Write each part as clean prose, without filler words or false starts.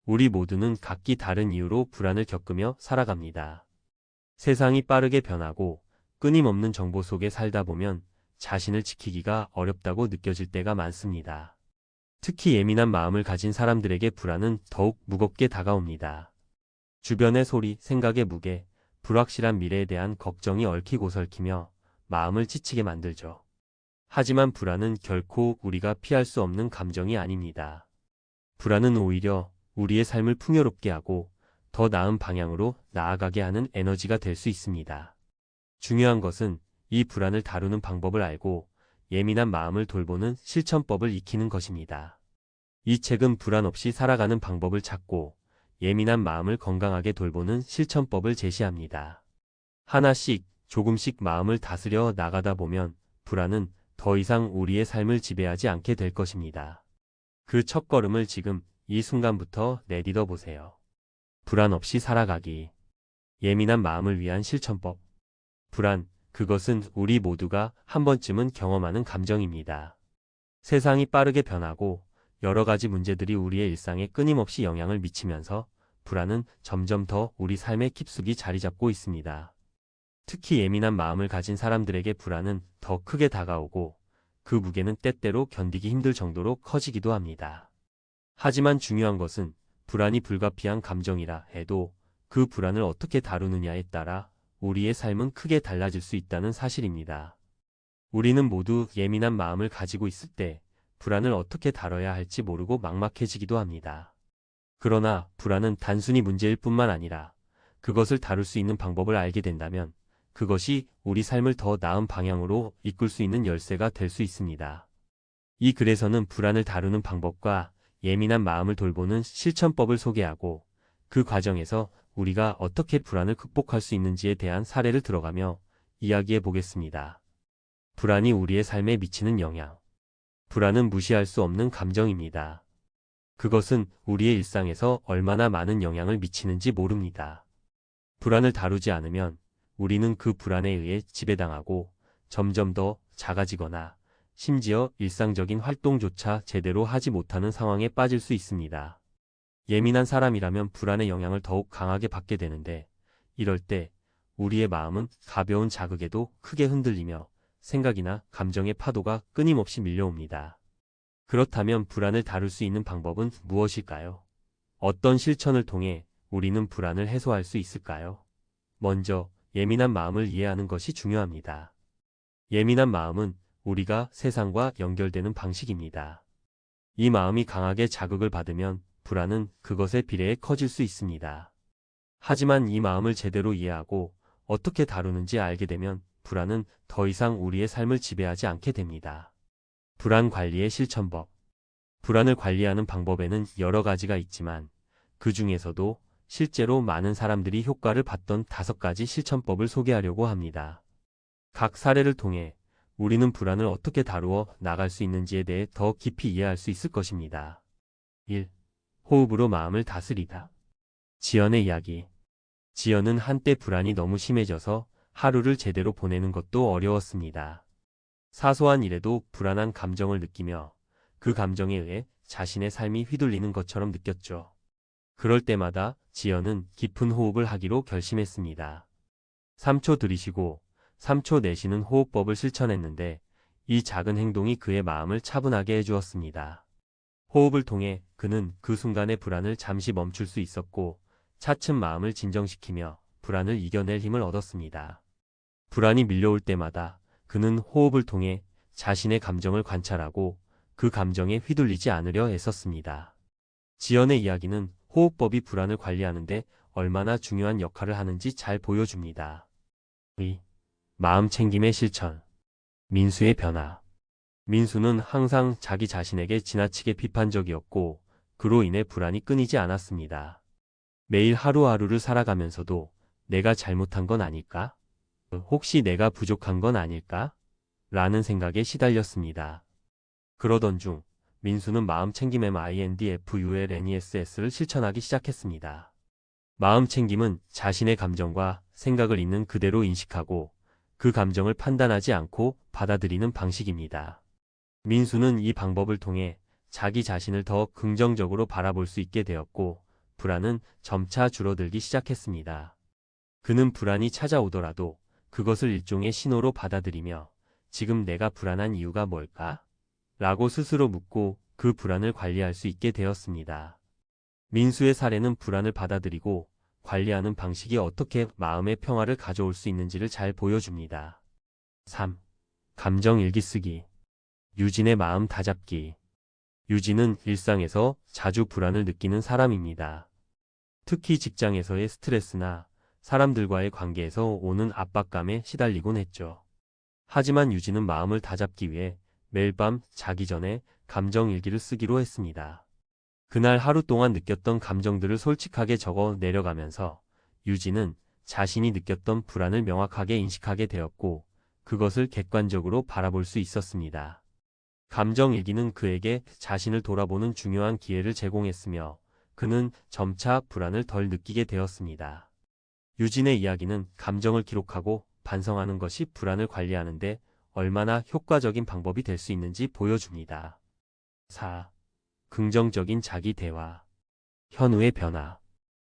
우리 모두는 각기 다른 이유로 불안을 겪으며 살아갑니다. 세상이 빠르게 변하고 끊임없는 정보 속에 살다 보면 자신을 지키기가 어렵다고 느껴질 때가 많습니다. 특히 예민한 마음을 가진 사람들에게 불안은 더욱 무겁게 다가옵니다. 주변의 소리, 생각의 무게, 불확실한 미래에 대한 걱정이 얽히고 설키며 마음을 지치게 만들죠. 하지만 불안은 결코 우리가 피할 수 없는 감정이 아닙니다. 불안은 오히려 우리의 삶을 풍요롭게 하고 더 나은 방향으로 나아가게 하는 에너지가 될 수 있습니다. 중요한 것은 이 불안을 다루는 방법을 알고 예민한 마음을 돌보는 실천법을 익히는 것입니다. 이 책은 불안 없이 살아가는 방법을 찾고 예민한 마음을 건강하게 돌보는 실천법을 제시합니다. 하나씩 조금씩 마음을 다스려 나가다 보면 불안은 더 이상 우리의 삶을 지배하지 않게 될 것입니다. 그 첫걸음을 지금 이 순간부터 내딛어 보세요. 불안 없이 살아가기. 예민한 마음을 위한 실천법. 불안, 그것은 우리 모두가 한 번쯤은 경험하는 감정입니다. 세상이 빠르게 변하고 여러 가지 문제들이 우리의 일상에 끊임없이 영향을 미치면서 불안은 점점 더 우리 삶에 깊숙이 자리 잡고 있습니다. 특히 예민한 마음을 가진 사람들에게 불안은 더 크게 다가오고 그 무게는 때때로 견디기 힘들 정도로 커지기도 합니다. 하지만 중요한 것은 불안이 불가피한 감정이라 해도 그 불안을 어떻게 다루느냐에 따라 우리의 삶은 크게 달라질 수 있다는 사실입니다. 우리는 모두 예민한 마음을 가지고 있을 때 불안을 어떻게 다뤄야 할지 모르고 막막해지기도 합니다. 그러나 불안은 단순히 문제일 뿐만 아니라 그것을 다룰 수 있는 방법을 알게 된다면 그것이 우리 삶을 더 나은 방향으로 이끌 수 있는 열쇠가 될 수 있습니다. 이 글에서는 불안을 다루는 방법과 예민한 마음을 돌보는 실천법을 소개하고 그 과정에서 우리가 어떻게 불안을 극복할 수 있는지에 대한 사례를 들어가며 이야기해 보겠습니다. 불안이 우리의 삶에 미치는 영향. 불안은 무시할 수 없는 감정입니다. 그것은 우리의 일상에서 얼마나 많은 영향을 미치는지 모릅니다. 불안을 다루지 않으면 우리는 그 불안에 의해 지배당하고 점점 더 작아지거나 심지어 일상적인 활동조차 제대로 하지 못하는 상황에 빠질 수 있습니다. 예민한 사람이라면 불안의 영향을 더욱 강하게 받게 되는데 이럴 때 우리의 마음은 가벼운 자극에도 크게 흔들리며 생각이나 감정의 파도가 끊임없이 밀려옵니다. 그렇다면 불안을 다룰 수 있는 방법은 무엇일까요? 어떤 실천을 통해 우리는 불안을 해소할 수 있을까요? 먼저 예민한 마음을 이해하는 것이 중요합니다. 예민한 마음은 우리가 세상과 연결되는 방식입니다. 이 마음이 강하게 자극을 받으면 불안은 그것에 비례해 커질 수 있습니다. 하지만 이 마음을 제대로 이해하고 어떻게 다루는지 알게 되면 불안은 더 이상 우리의 삶을 지배하지 않게 됩니다. 불안 관리의 실천법. 불안을 관리하는 방법에는 여러 가지가 있지만 그 중에서도 실제로 많은 사람들이 효과를 봤던 5가지 실천법을 소개하려고 합니다. 각 사례를 통해 우리는 불안을 어떻게 다루어 나갈 수 있는지에 대해 더 깊이 이해할 수 있을 것입니다. 1. 호흡으로 마음을 다스리다. 지연의 이야기. 지연은 한때 불안이 너무 심해져서 하루를 제대로 보내는 것도 어려웠습니다. 사소한 일에도 불안한 감정을 느끼며 그 감정에 의해 자신의 삶이 휘둘리는 것처럼 느꼈죠. 그럴 때마다 지연은 깊은 호흡을 하기로 결심했습니다. 3초 들이쉬고 3초 내쉬는 호흡법을 실천했는데 이 작은 행동이 그의 마음을 차분하게 해주었습니다. 호흡을 통해 그는 그 순간의 불안을 잠시 멈출 수 있었고 차츰 마음을 진정시키며 불안을 이겨낼 힘을 얻었습니다. 불안이 밀려올 때마다 그는 호흡을 통해 자신의 감정을 관찰하고 그 감정에 휘둘리지 않으려 애썼습니다. 지연의 이야기는 호흡법이 불안을 관리하는데 얼마나 중요한 역할을 하는지 잘 보여줍니다. 2. 마음 챙김의 실천. 민수의 변화. 민수는 항상 자기 자신에게 지나치게 비판적이었고 그로 인해 불안이 끊이지 않았습니다. 매일 하루하루를 살아가면서도 내가 잘못한 건 아닐까? 혹시 내가 부족한 건 아닐까? 라는 생각에 시달렸습니다. 그러던 중 민수는 마음 챙김 MINDFULNESS를 실천하기 시작했습니다. 마음 챙김은 자신의 감정과 생각을 있는 그대로 인식하고 그 감정을 판단하지 않고 받아들이는 방식입니다. 민수는 이 방법을 통해 자기 자신을 더 긍정적으로 바라볼 수 있게 되었고 불안은 점차 줄어들기 시작했습니다. 그는 불안이 찾아오더라도 그것을 일종의 신호로 받아들이며 지금 내가 불안한 이유가 뭘까? 라고 스스로 묻고 그 불안을 관리할 수 있게 되었습니다. 민수의 사례는 불안을 받아들이고 관리하는 방식이 어떻게 마음의 평화를 가져올 수 있는지를 잘 보여줍니다. 3. 감정 일기 쓰기. 유진의 마음 다잡기. 유진은 일상에서 자주 불안을 느끼는 사람입니다. 특히 직장에서의 스트레스나 사람들과의 관계에서 오는 압박감에 시달리곤 했죠. 하지만 유진은 마음을 다잡기 위해 매일 밤 자기 전에 감정 일기를 쓰기로 했습니다. 그날 하루 동안 느꼈던 감정들을 솔직하게 적어 내려가면서 유진은 자신이 느꼈던 불안을 명확하게 인식하게 되었고 그것을 객관적으로 바라볼 수 있었습니다. 감정 일기는 그에게 자신을 돌아보는 중요한 기회를 제공했으며 그는 점차 불안을 덜 느끼게 되었습니다. 유진의 이야기는 감정을 기록하고 반성하는 것이 불안을 관리하는 데 얼마나 효과적인 방법이 될 수 있는지 보여줍니다. 4. 긍정적인 자기 대화. 현우의 변화.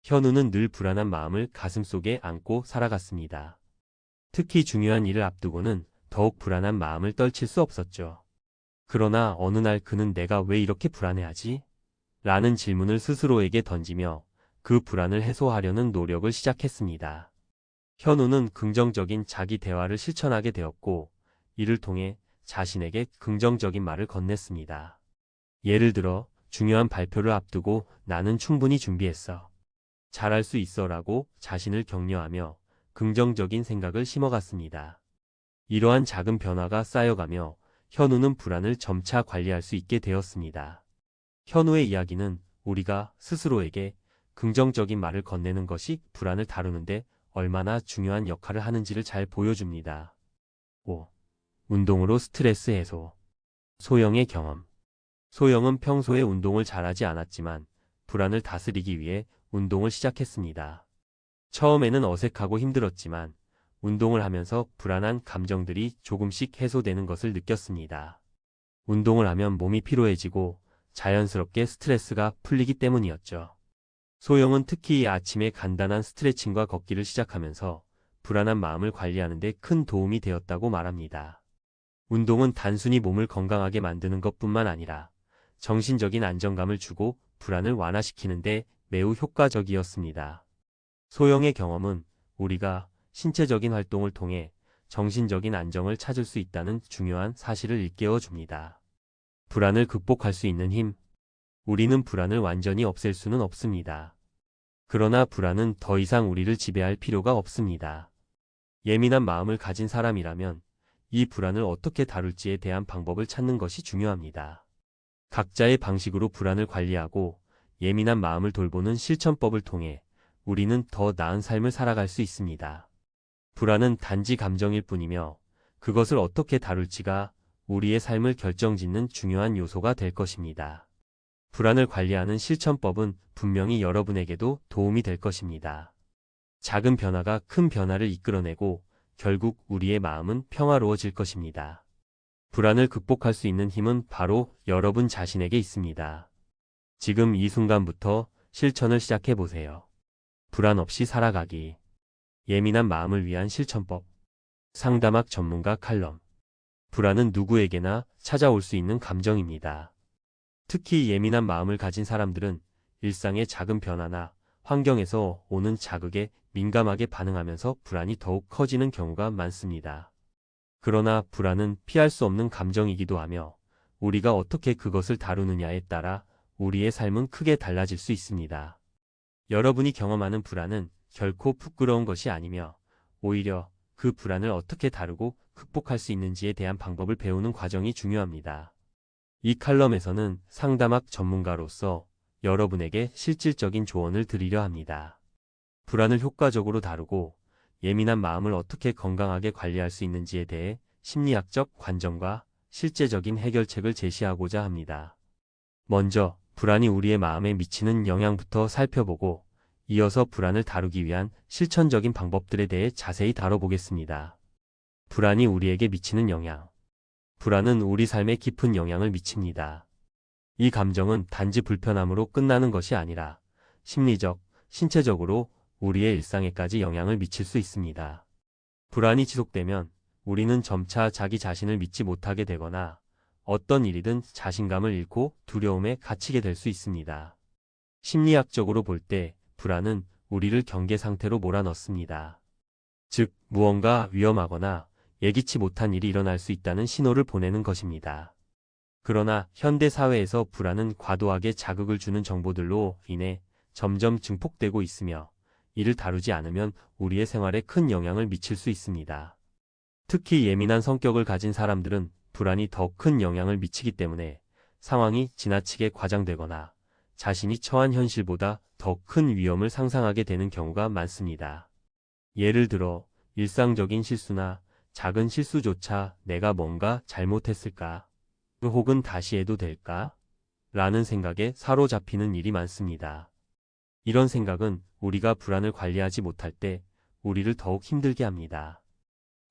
현우는 늘 불안한 마음을 가슴속에 안고 살아갔습니다. 특히 중요한 일을 앞두고는 더욱 불안한 마음을 떨칠 수 없었죠. 그러나 어느 날 그는 내가 왜 이렇게 불안해하지? 라는 질문을 스스로에게 던지며 그 불안을 해소하려는 노력을 시작했습니다. 현우는 긍정적인 자기 대화를 실천하게 되었고 이를 통해 자신에게 긍정적인 말을 건넸습니다. 예를 들어 중요한 발표를 앞두고 나는 충분히 준비했어. 잘할 수 있어 라고 자신을 격려하며 긍정적인 생각을 심어갔습니다. 이러한 작은 변화가 쌓여가며 현우는 불안을 점차 관리할 수 있게 되었습니다. 현우의 이야기는 우리가 스스로에게 긍정적인 말을 건네는 것이 불안을 다루는데 얼마나 중요한 역할을 하는지를 잘 보여줍니다. 5. 운동으로 스트레스 해소. 소영의 경험. 소영은 평소에 운동을 잘하지 않았지만 불안을 다스리기 위해 운동을 시작했습니다. 처음에는 어색하고 힘들었지만 운동을 하면서 불안한 감정들이 조금씩 해소되는 것을 느꼈습니다. 운동을 하면 몸이 피로해지고 자연스럽게 스트레스가 풀리기 때문이었죠. 소영은 특히 아침에 간단한 스트레칭과 걷기를 시작하면서 불안한 마음을 관리하는 데 큰 도움이 되었다고 말합니다. 운동은 단순히 몸을 건강하게 만드는 것뿐만 아니라 정신적인 안정감을 주고 불안을 완화시키는 데 매우 효과적이었습니다. 소영의 경험은 우리가 신체적인 활동을 통해 정신적인 안정을 찾을 수 있다는 중요한 사실을 일깨워 줍니다. 불안을 극복할 수 있는 힘. 우리는 불안을 완전히 없앨 수는 없습니다. 그러나 불안은 더 이상 우리를 지배할 필요가 없습니다. 예민한 마음을 가진 사람이라면 이 불안을 어떻게 다룰지에 대한 방법을 찾는 것이 중요합니다. 각자의 방식으로 불안을 관리하고 예민한 마음을 돌보는 실천법을 통해 우리는 더 나은 삶을 살아갈 수 있습니다. 불안은 단지 감정일 뿐이며 그것을 어떻게 다룰지가 우리의 삶을 결정짓는 중요한 요소가 될 것입니다. 불안을 관리하는 실천법은 분명히 여러분에게도 도움이 될 것입니다. 작은 변화가 큰 변화를 이끌어내고 결국 우리의 마음은 평화로워질 것입니다. 불안을 극복할 수 있는 힘은 바로 여러분 자신에게 있습니다. 지금 이 순간부터 실천을 시작해 보세요. 불안 없이 살아가기. 예민한 마음을 위한 실천법. 상담학 전문가 칼럼. 불안은 누구에게나 찾아올 수 있는 감정입니다. 특히 예민한 마음을 가진 사람들은 일상의 작은 변화나 환경에서 오는 자극에 민감하게 반응하면서 불안이 더욱 커지는 경우가 많습니다. 그러나 불안은 피할 수 없는 감정이기도 하며 우리가 어떻게 그것을 다루느냐에 따라 우리의 삶은 크게 달라질 수 있습니다. 여러분이 경험하는 불안은 결코 부끄러운 것이 아니며 오히려 그 불안을 어떻게 다루고 극복할 수 있는지에 대한 방법을 배우는 과정이 중요합니다. 이 칼럼에서는 상담학 전문가로서 여러분에게 실질적인 조언을 드리려 합니다. 불안을 효과적으로 다루고 예민한 마음을 어떻게 건강하게 관리할 수 있는지에 대해 심리학적 관점과 실제적인 해결책을 제시하고자 합니다. 먼저 불안이 우리의 마음에 미치는 영향부터 살펴보고 이어서 불안을 다루기 위한 실천적인 방법들에 대해 자세히 다뤄보겠습니다. 불안이 우리에게 미치는 영향. 불안은 우리 삶에 깊은 영향을 미칩니다. 이 감정은 단지 불편함으로 끝나는 것이 아니라 심리적, 신체적으로 우리의 일상에까지 영향을 미칠 수 있습니다. 불안이 지속되면 우리는 점차 자기 자신을 믿지 못하게 되거나 어떤 일이든 자신감을 잃고 두려움에 갇히게 될 수 있습니다. 심리학적으로 볼 때 불안은 우리를 경계 상태로 몰아넣습니다. 즉, 무언가 위험하거나 예기치 못한 일이 일어날 수 있다는 신호를 보내는 것입니다. 그러나 현대 사회에서 불안은 과도하게 자극을 주는 정보들로 인해 점점 증폭되고 있으며 이를 다루지 않으면 우리의 생활에 큰 영향을 미칠 수 있습니다. 특히 예민한 성격을 가진 사람들은 불안이 더 큰 영향을 미치기 때문에 상황이 지나치게 과장되거나 자신이 처한 현실보다 더 큰 위험을 상상하게 되는 경우가 많습니다. 예를 들어 일상적인 실수나 작은 실수조차 내가 뭔가 잘못했을까? 혹은 다시 해도 될까? 라는 생각에 사로잡히는 일이 많습니다. 이런 생각은 우리가 불안을 관리하지 못할 때 우리를 더욱 힘들게 합니다.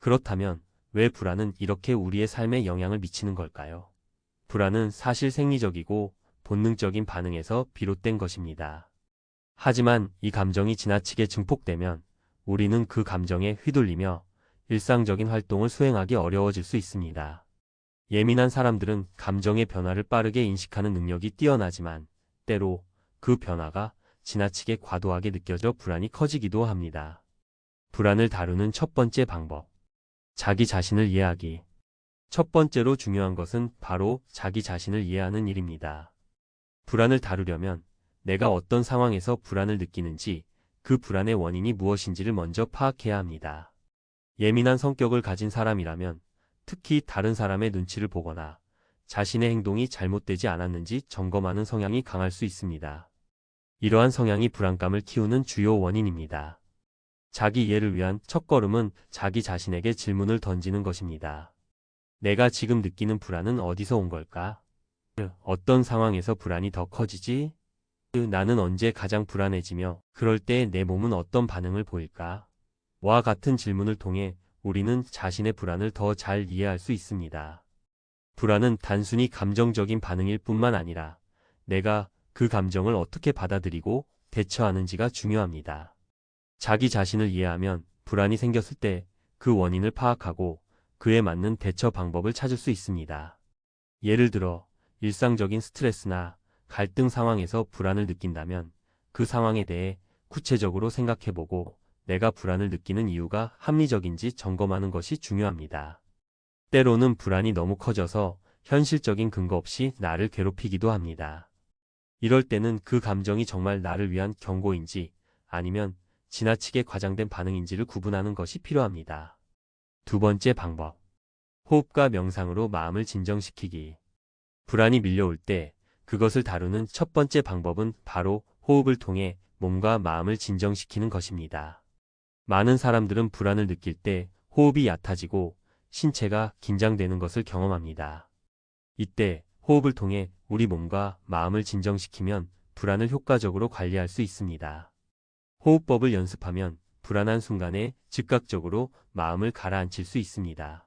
그렇다면 왜 불안은 이렇게 우리의 삶에 영향을 미치는 걸까요? 불안은 사실 생리적이고 본능적인 반응에서 비롯된 것입니다. 하지만 이 감정이 지나치게 증폭되면 우리는 그 감정에 휘둘리며 일상적인 활동을 수행하기 어려워질 수 있습니다. 예민한 사람들은 감정의 변화를 빠르게 인식하는 능력이 뛰어나지만 때로 그 변화가 지나치게 과도하게 느껴져 불안이 커지기도 합니다. 불안을 다루는 첫 번째 방법. 자기 자신을 이해하기. 첫 번째로 중요한 것은 바로 자기 자신을 이해하는 일입니다. 불안을 다루려면 내가 어떤 상황에서 불안을 느끼는지, 그 불안의 원인이 무엇인지를 먼저 파악해야 합니다. 예민한 성격을 가진 사람이라면 특히 다른 사람의 눈치를 보거나 자신의 행동이 잘못되지 않았는지 점검하는 성향이 강할 수 있습니다. 이러한 성향이 불안감을 키우는 주요 원인입니다. 자기 이해를 위한 첫걸음은 자기 자신에게 질문을 던지는 것입니다. 내가 지금 느끼는 불안은 어디서 온 걸까? 어떤 상황에서 불안이 더 커지지? 나는 언제 가장 불안해지며 그럴 때 내 몸은 어떤 반응을 보일까? 와 같은 질문을 통해 우리는 자신의 불안을 더 잘 이해할 수 있습니다. 불안은 단순히 감정적인 반응일 뿐만 아니라 내가 그 감정을 어떻게 받아들이고 대처하는지가 중요합니다. 자기 자신을 이해하면 불안이 생겼을 때 그 원인을 파악하고 그에 맞는 대처 방법을 찾을 수 있습니다. 예를 들어 일상적인 스트레스나 갈등 상황에서 불안을 느낀다면 그 상황에 대해 구체적으로 생각해보고 내가 불안을 느끼는 이유가 합리적인지 점검하는 것이 중요합니다. 때로는 불안이 너무 커져서 현실적인 근거 없이 나를 괴롭히기도 합니다. 이럴 때는 그 감정이 정말 나를 위한 경고인지 아니면 지나치게 과장된 반응인지를 구분하는 것이 필요합니다. 두 번째 방법. 호흡과 명상으로 마음을 진정시키기. 불안이 밀려올 때 그것을 다루는 첫 번째 방법은 바로 호흡을 통해 몸과 마음을 진정시키는 것입니다. 많은 사람들은 불안을 느낄 때 호흡이 얕아지고 신체가 긴장되는 것을 경험합니다. 이때 호흡을 통해 우리 몸과 마음을 진정시키면 불안을 효과적으로 관리할 수 있습니다. 호흡법을 연습하면 불안한 순간에 즉각적으로 마음을 가라앉힐 수 있습니다.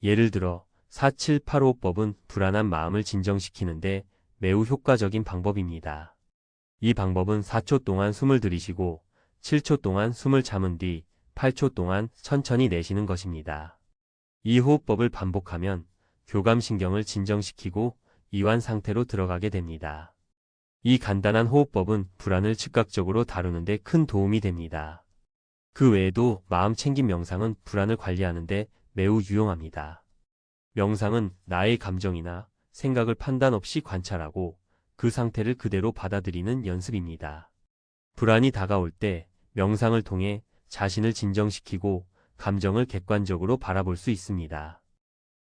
예를 들어 4-7-8호흡법은 불안한 마음을 진정시키는데 매우 효과적인 방법입니다. 이 방법은 4초 동안 숨을 들이쉬고 7초 동안 숨을 참은 뒤 8초 동안 천천히 내쉬는 것입니다. 이 호흡법을 반복하면 교감신경을 진정시키고 이완 상태로 들어가게 됩니다. 이 간단한 호흡법은 불안을 즉각적으로 다루는 데 큰 도움이 됩니다. 그 외에도 마음 챙김 명상은 불안을 관리하는 데 매우 유용합니다. 명상은 나의 감정이나 생각을 판단 없이 관찰하고 그 상태를 그대로 받아들이는 연습입니다. 불안이 다가올 때 명상을 통해 자신을 진정시키고 감정을 객관적으로 바라볼 수 있습니다.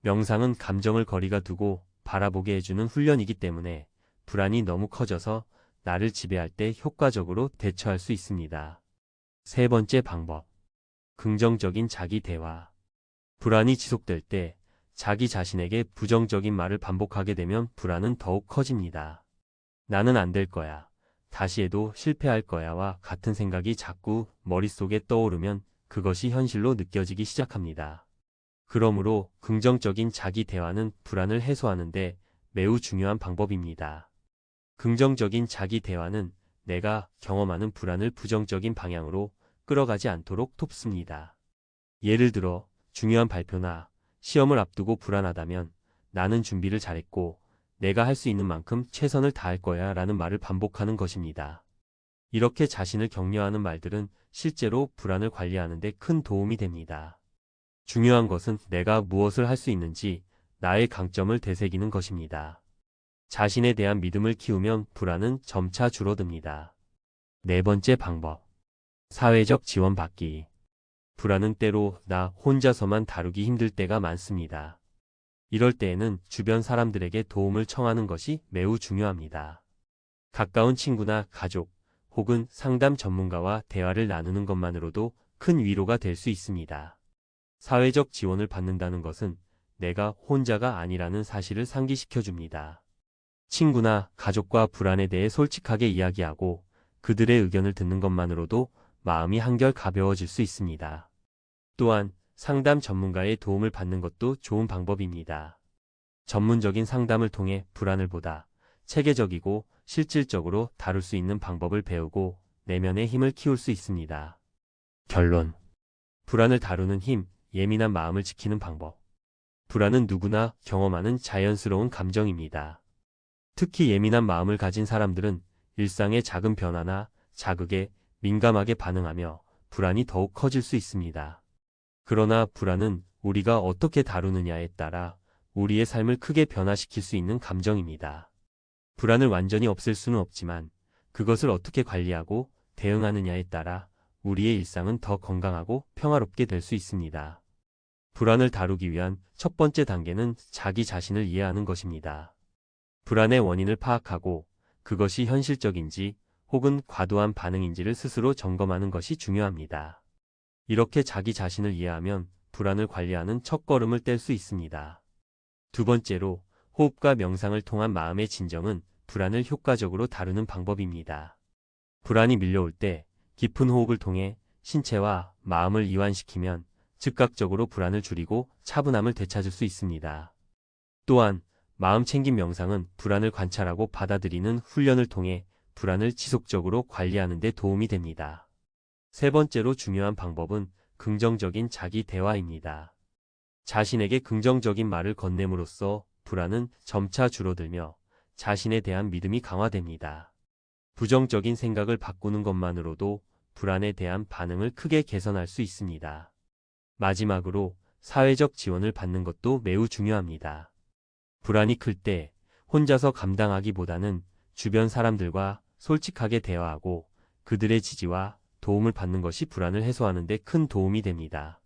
명상은 감정을 거리가 두고 바라보게 해주는 훈련이기 때문에 불안이 너무 커져서 나를 지배할 때 효과적으로 대처할 수 있습니다. 세 번째 방법. 긍정적인 자기 대화. 불안이 지속될 때 자기 자신에게 부정적인 말을 반복하게 되면 불안은 더욱 커집니다. 나는 안 될 거야. 다시 해도 실패할 거야와 같은 생각이 자꾸 머릿속에 떠오르면 그것이 현실로 느껴지기 시작합니다. 그러므로 긍정적인 자기 대화는 불안을 해소하는데 매우 중요한 방법입니다. 긍정적인 자기 대화는 내가 경험하는 불안을 부정적인 방향으로 끌어가지 않도록 돕습니다. 예를 들어 중요한 발표나 시험을 앞두고 불안하다면 나는 준비를 잘했고 내가 할 수 있는 만큼 최선을 다할 거야 라는 말을 반복하는 것입니다. 이렇게 자신을 격려하는 말들은 실제로 불안을 관리하는 데 큰 도움이 됩니다. 중요한 것은 내가 무엇을 할 수 있는지 나의 강점을 되새기는 것입니다. 자신에 대한 믿음을 키우면 불안은 점차 줄어듭니다. 네 번째 방법. 사회적 지원 받기. 불안은 때로 나 혼자서만 다루기 힘들 때가 많습니다. 이럴 때에는 주변 사람들에게 도움을 청하는 것이 매우 중요합니다. 가까운 친구나 가족 혹은 상담 전문가와 대화를 나누는 것만으로도 큰 위로가 될 수 있습니다. 사회적 지원을 받는다는 것은 내가 혼자가 아니라는 사실을 상기시켜줍니다. 친구나 가족과 불안에 대해 솔직하게 이야기하고 그들의 의견을 듣는 것만으로도 마음이 한결 가벼워질 수 있습니다. 또한 상담 전문가의 도움을 받는 것도 좋은 방법입니다. 전문적인 상담을 통해 불안을 보다 체계적이고 실질적으로 다룰 수 있는 방법을 배우고 내면의 힘을 키울 수 있습니다. 결론. 불안을 다루는 힘, 예민한 마음을 지키는 방법. 불안은 누구나 경험하는 자연스러운 감정입니다. 특히 예민한 마음을 가진 사람들은 일상의 작은 변화나 자극에 민감하게 반응하며 불안이 더욱 커질 수 있습니다. 그러나 불안은 우리가 어떻게 다루느냐에 따라 우리의 삶을 크게 변화시킬 수 있는 감정입니다. 불안을 완전히 없앨 수는 없지만 그것을 어떻게 관리하고 대응하느냐에 따라 우리의 일상은 더 건강하고 평화롭게 될 수 있습니다. 불안을 다루기 위한 첫 번째 단계는 자기 자신을 이해하는 것입니다. 불안의 원인을 파악하고 그것이 현실적인지 혹은 과도한 반응인지를 스스로 점검하는 것이 중요합니다. 이렇게 자기 자신을 이해하면 불안을 관리하는 첫걸음을 뗄 수 있습니다. 두 번째로, 호흡과 명상을 통한 마음의 진정은 불안을 효과적으로 다루는 방법입니다. 불안이 밀려올 때 깊은 호흡을 통해 신체와 마음을 이완시키면 즉각적으로 불안을 줄이고 차분함을 되찾을 수 있습니다. 또한 마음 챙김 명상은 불안을 관찰하고 받아들이는 훈련을 통해 불안을 지속적으로 관리하는 데 도움이 됩니다. 세 번째로 중요한 방법은 긍정적인 자기 대화입니다. 자신에게 긍정적인 말을 건넴으로써 불안은 점차 줄어들며 자신에 대한 믿음이 강화됩니다. 부정적인 생각을 바꾸는 것만으로도 불안에 대한 반응을 크게 개선할 수 있습니다. 마지막으로 사회적 지원을 받는 것도 매우 중요합니다. 불안이 클 때 혼자서 감당하기보다는 주변 사람들과 솔직하게 대화하고 그들의 지지와 도움을 받는 것이 불안을 해소하는 데 큰 도움이 됩니다.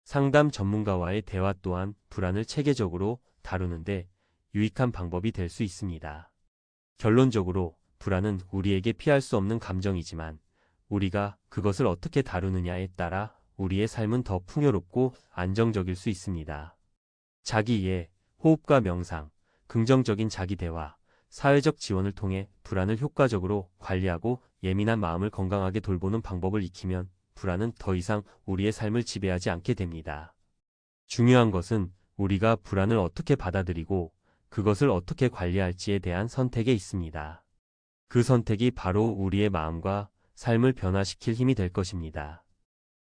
상담 전문가와의 대화 또한 불안을 체계적으로 다루는데 유익한 방법이 될 수 있습니다. 결론적으로 불안은 우리에게 피할 수 없는 감정이지만 우리가 그것을 어떻게 다루느냐에 따라 우리의 삶은 더 풍요롭고 안정적일 수 있습니다. 자기 이해, 호흡과 명상, 긍정적인 자기 대화, 사회적 지원을 통해 불안을 효과적으로 관리하고 예민한 마음을 건강하게 돌보는 방법을 익히면 불안은 더 이상 우리의 삶을 지배하지 않게 됩니다. 중요한 것은 우리가 불안을 어떻게 받아들이고 그것을 어떻게 관리할지에 대한 선택에 있습니다. 그 선택이 바로 우리의 마음과 삶을 변화시킬 힘이 될 것입니다.